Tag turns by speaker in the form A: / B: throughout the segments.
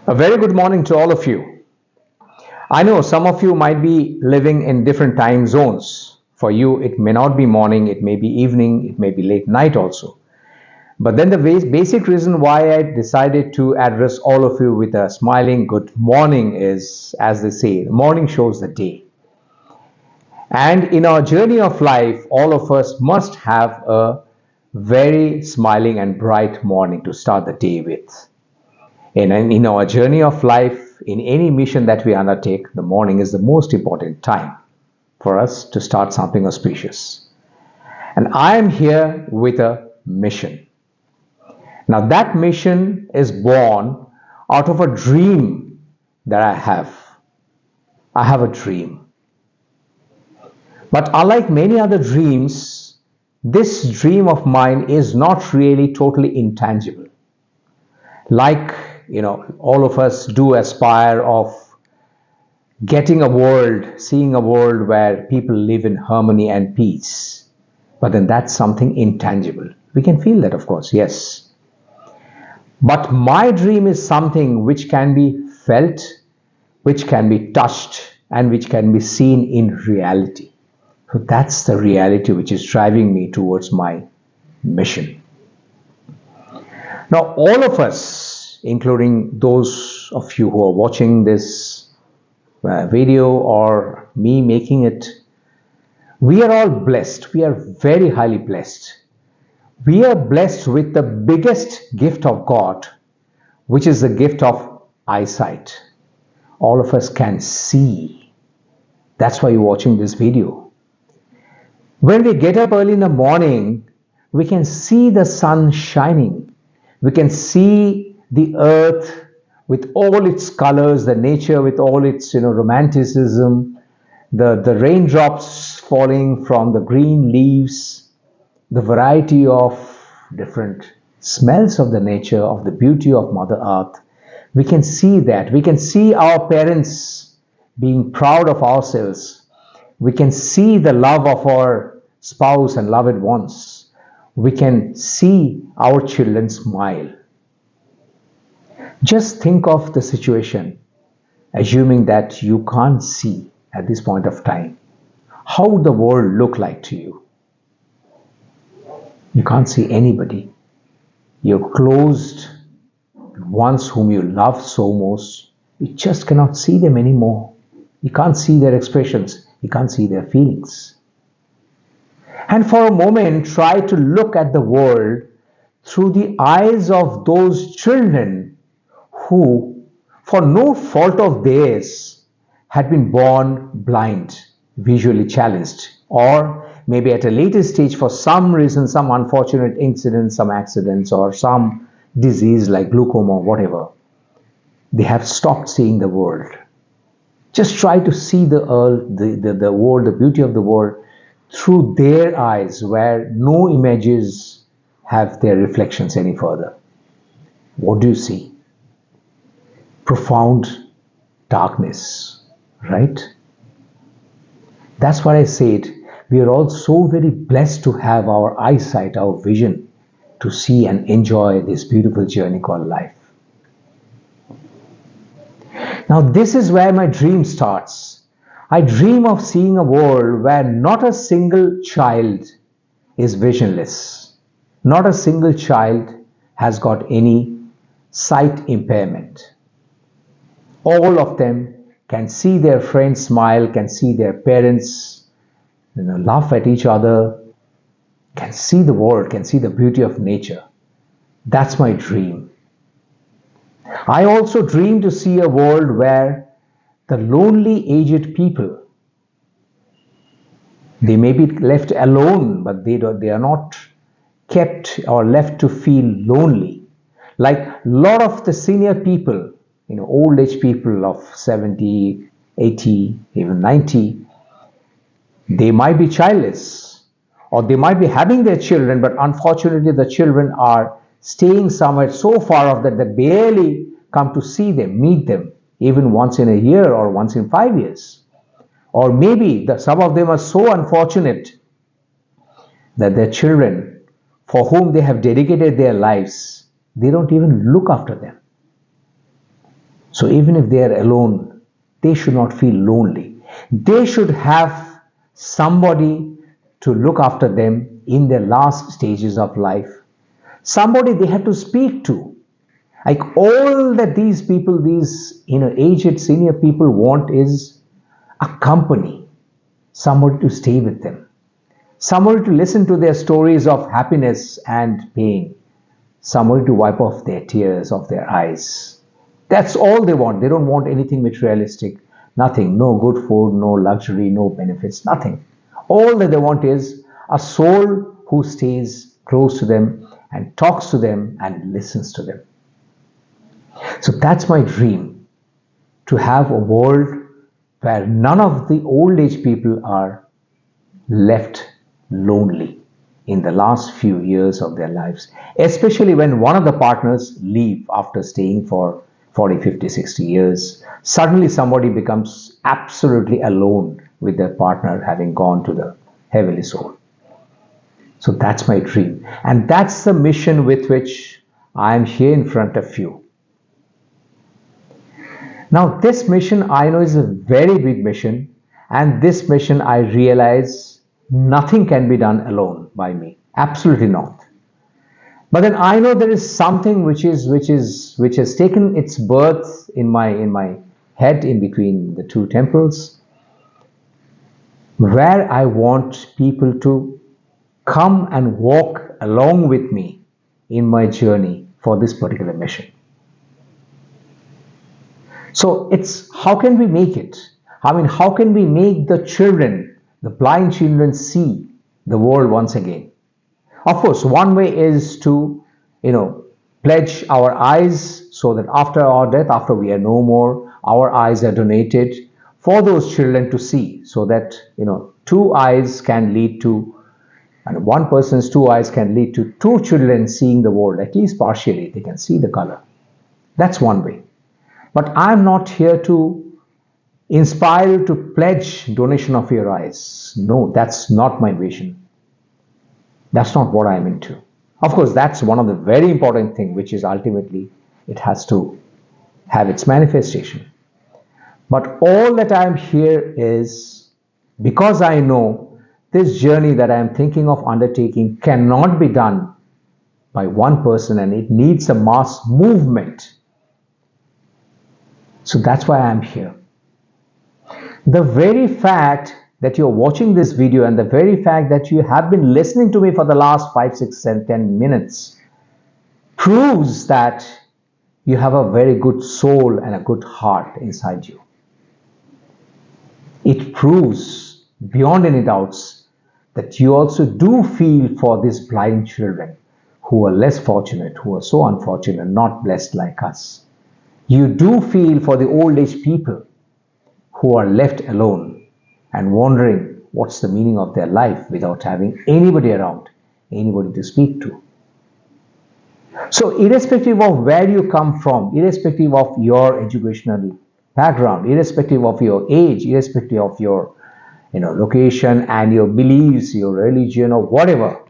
A: A very good morning to all of you. I know some of you might be living in different time zones. For you, it may not be morning, it may be evening, it may be late night also. But then the basic reason why I decided to address all of you with a smiling good morning is, as they say, the morning shows the day. And in our journey of life, all of us must have a very smiling and bright morning to start the day with. In our journey of life, in any mission that we undertake, the morning is the most important time for us to start something auspicious. And I am here with a mission. Now, that mission is born out of a dream that I have. I have a dream. But unlike many other dreams, this dream of mine is not really totally intangible. Like all of us do aspire of getting a world, seeing a world where people live in harmony and peace. But then that's something intangible. We can feel that, of course, yes. But my dream is something which can be felt, which can be touched, and which can be seen in reality. So that's the reality which is driving me towards my mission. Now, all of us, including those of you who are watching this video or me making it, we are all blessed. We are very highly blessed. We are blessed with the biggest gift of God, which is the gift of eyesight. All of us can see. That's why you're watching this video. When we get up early in the morning, we can see the sun shining. We can see the earth with all its colors, the nature with all its romanticism, the raindrops falling from the green leaves, the variety of different smells of the nature, of the beauty of Mother Earth. We can see that. We can see our parents being proud of ourselves. We can see the love of our spouse and loved ones. We can see our children smile. Just think of the situation, assuming that you can't see at this point of time. How would the world look like to you? You can't see anybody. Your closed ones whom you love so most, you just cannot see them anymore. You can't see their expressions. You can't see their feelings. And for a moment, try to look at the world through the eyes of those children who, for no fault of theirs, had been born blind, visually challenged, or maybe at a later stage for some reason, some unfortunate incident, some accidents, or some disease like glaucoma or whatever, they have stopped seeing the world. Just try to see the world, the beauty of the world through their eyes, where no images have their reflections any further. What do you see? Profound darkness, right? That's what I said. We are all so very blessed to have our eyesight, our vision, to see and enjoy this beautiful journey called life. Now, this is where my dream starts. I dream of seeing a world where not a single child is visionless. Not a single child has got any sight impairment. All of them can see their friends smile, can see their parents laugh at each other, can see the world, can see the beauty of nature. That's my dream. I also dream to see a world where the lonely aged people, they may be left alone, but they are not kept or left to feel lonely. Like a lot of the senior people, old age people of 70, 80, even 90, they might be childless, or they might be having their children, but unfortunately the children are staying somewhere so far off that they barely come to see them, meet them, even once in a year or once in 5 years. Or maybe some of them are so unfortunate that their children, for whom they have dedicated their lives, they don't even look after them. So even if they are alone, they should not feel lonely. They should have somebody to look after them in their last stages of life. Somebody they have to speak to. Like all that these people, these aged senior people want is a company, somebody to stay with them, somebody to listen to their stories of happiness and pain, somebody to wipe off their tears off their eyes. That's all they want. They don't want anything materialistic, nothing, no good food, no luxury, no benefits, nothing. All that they want is a soul who stays close to them and talks to them and listens to them. So that's my dream, to have a world where none of the old age people are left lonely in the last few years of their lives, especially when one of the partners leave after staying for 40, 50, 60 years. Suddenly somebody becomes absolutely alone with their partner having gone to the heavenly soul. So that's my dream. And that's the mission with which I am here in front of you. Now, this mission I know is a very big mission, and this mission I realize nothing can be done alone by me. Absolutely not. But then I know there is something which has taken its birth in my head, in between the two temples, where I want people to come and walk along with me in my journey for this particular mission. So it's how can we make it? I mean, how can we make the children, the blind children, see the world once again? Of course, one way is to, pledge our eyes so that after our death, after we are no more, our eyes are donated for those children to see, so that, two eyes can lead to, and one person's two eyes can lead to two children seeing the world, at least partially. They can see the color. That's one way. But I'm not here to inspire you to pledge donation of your eyes. No, that's not my vision. That's not what I'm into. Of course, that's one of the very important things, which is ultimately it has to have its manifestation. But all that I'm here is because I know this journey that I'm thinking of undertaking cannot be done by one person, and it needs a mass movement. So that's why I'm here. The very fact that you're watching this video and the very fact that you have been listening to me for the last 5, 6, 7, 10 minutes proves that you have a very good soul and a good heart inside you. It proves beyond any doubts that you also do feel for these blind children who are less fortunate, who are so unfortunate, not blessed like us. You do feel for the old age people who are left alone and wondering what's the meaning of their life without having anybody around, anybody to speak to. So irrespective of where you come from, irrespective of your educational background, irrespective of your age, irrespective of your location and your beliefs, your religion or whatever,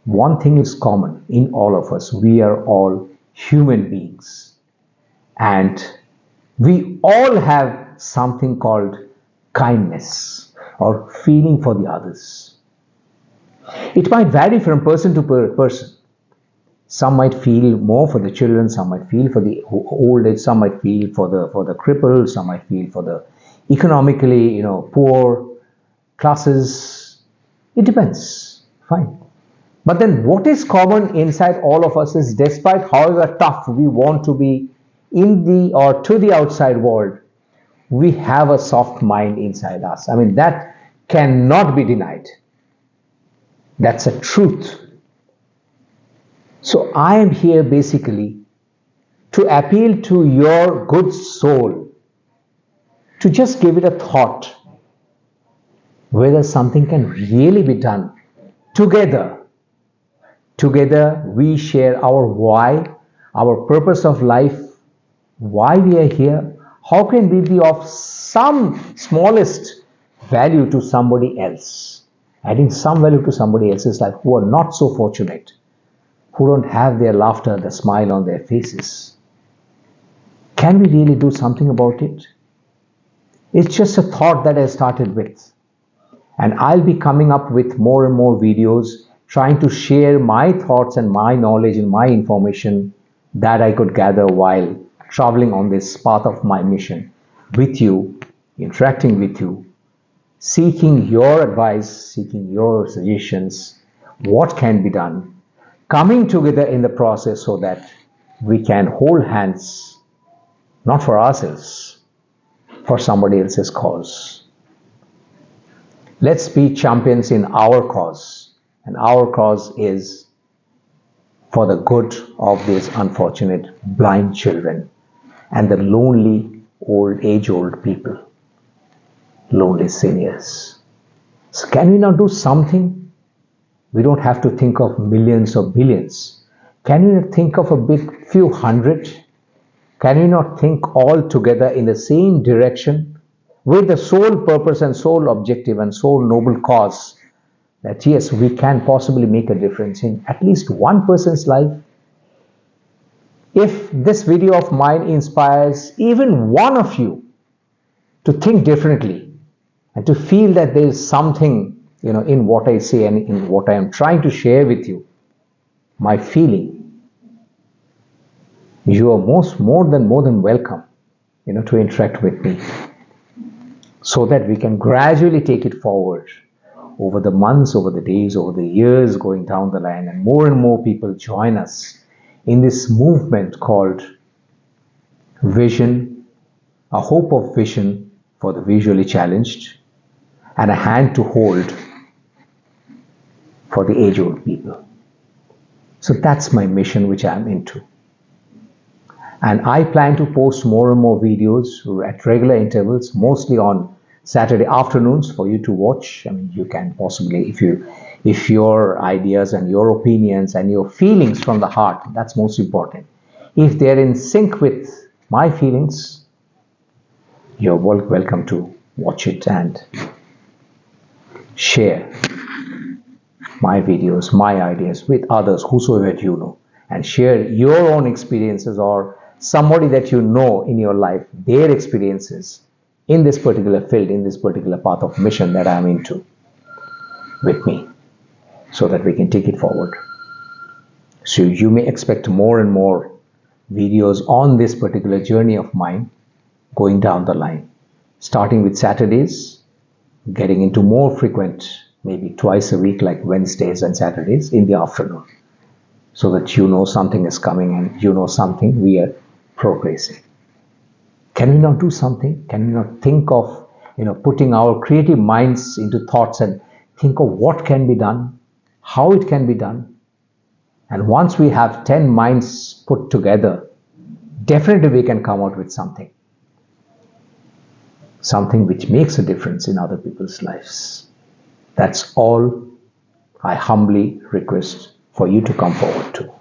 A: one thing is common in all of us. We are all human beings. And we all have something called kindness or feeling for the others. It might vary from person to person. Some might feel more for the children, some might feel for the old age, some might feel for the crippled, some might feel for the economically poor classes. It depends. Fine. But then what is common inside all of us is, despite however tough we want to be in the or to the outside world, we have a soft mind inside us. I mean, that cannot be denied. That's a truth. So I am here basically to appeal to your good soul, to just give it a thought whether something can really be done together. Together we share our why, our purpose of life, why we are here. How can we be of some smallest value to somebody else? Adding some value to somebody else's life who are not so fortunate, who don't have their laughter, the smile on their faces. Can we really do something about it? It's just a thought that I started with. And I'll be coming up with more and more videos trying to share my thoughts and my knowledge and my information that I could gather while traveling on this path of my mission with you, interacting with you, seeking your advice, seeking your suggestions, what can be done, coming together in the process so that we can hold hands, not for ourselves, for somebody else's cause. Let's be champions in our cause, and our cause is for the good of these unfortunate blind children and the lonely age-old people, lonely seniors. So can we not do something? We don't have to think of millions or billions. Can we not think of a big few hundred? Can we not think all together in the same direction with the sole purpose and sole objective and sole noble cause that yes, we can possibly make a difference in at least one person's life? If this video of mine inspires even one of you to think differently and to feel that there is something, in what I say and in what I am trying to share with you, my feeling, you are more than welcome, to interact with me so that we can gradually take it forward over the months, over the days, over the years going down the line, and more people join us in this movement called Vision, a hope of vision for the visually challenged, and a hand to hold for the age-old people. So that's my mission, which I'm into. And I plan to post more and more videos at regular intervals, mostly on Saturday afternoons for you to watch. I mean, you can possibly, if your ideas and your opinions and your feelings from the heart, that's most important. If they're in sync with my feelings, you're welcome to watch it and share my videos, my ideas with others, whosoever you know, and share your own experiences or somebody that you know in your life, their experiences in this particular field, in this particular path of mission that I'm into with me, so that we can take it forward. So you may expect more and more videos on this particular journey of mine going down the line, starting with Saturdays, getting into more frequent, maybe twice a week, like Wednesdays and Saturdays in the afternoon, so that you know something is coming and you know something we are progressing. Can we not do something? Can we not think of, putting our creative minds into thoughts and think of what can be done, how it can be done? And once we have 10 minds put together, definitely we can come out with something which makes a difference in other people's lives. That's all I humbly request for you to come forward to.